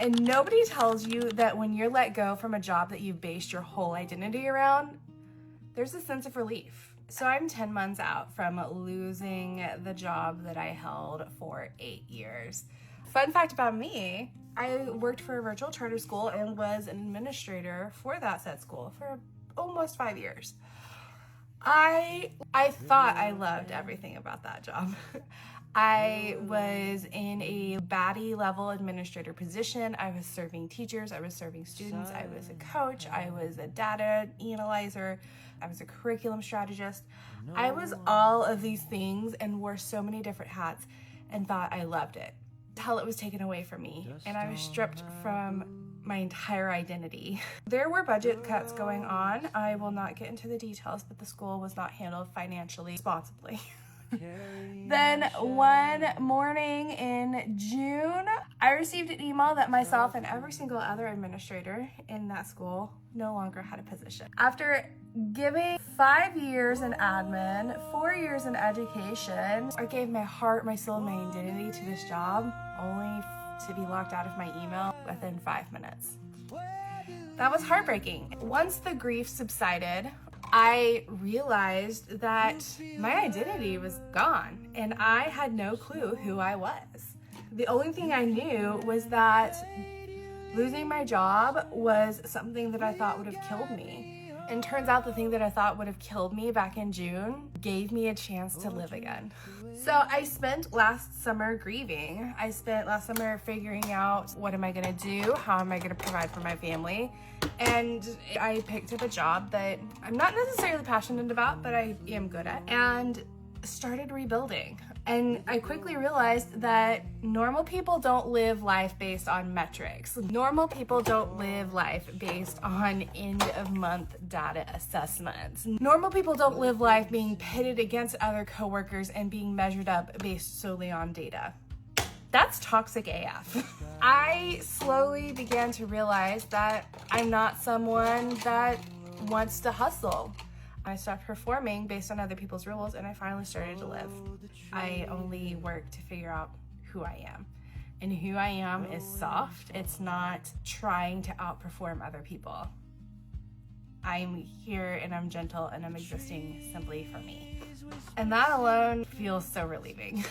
And nobody tells you that when you're let go from a job that you've based your whole identity around, there's a sense of relief. So I'm 10 months out from losing the job that I held for 8 years. Fun fact about me, I worked for a virtual charter school and was an administrator for that said school for almost 5 years. I thought I loved everything about that job. I was in a baddie level administrator position. I was serving teachers, I was serving students, I was a coach, I was a data analyzer, I was a curriculum strategist. I was all of these things and wore so many different hats and thought I loved it until it was taken away from me and I was stripped from my entire identity. There were budget cuts going on. I will not get into the details, but the school was not handled financially responsibly. Then one morning in June, I received an email that myself and every single other administrator in that school no longer had a position. After giving 5 years in admin, 4 years in education, I gave my heart, my soul, my identity to this job, only to be locked out of my email within 5 minutes. That was heartbreaking. Once the grief subsided, I realized that my identity was gone and I had no clue who I was. The only thing I knew was that losing my job was something that I thought would have killed me. And turns out the thing that I thought would have killed me back in June gave me a chance to live again. So I spent last summer grieving. I spent last summer figuring out what am I gonna do? How am I gonna provide for my family? And I picked up a job that I'm not necessarily passionate about, but I am good at, and started rebuilding. And I quickly realized that normal people don't live life based on metrics. Normal people don't live life based on end of month data assessments. Normal people don't live life being pitted against other coworkers and being measured up based solely on data. That's toxic AF. I slowly began to realize that I'm not someone that wants to hustle. I stopped performing based on other people's rules and I finally started to live. I only work to figure out who I am. And who I am is soft. It's not trying to outperform other people. I'm here and I'm gentle and I'm existing simply for me. And that alone feels so relieving.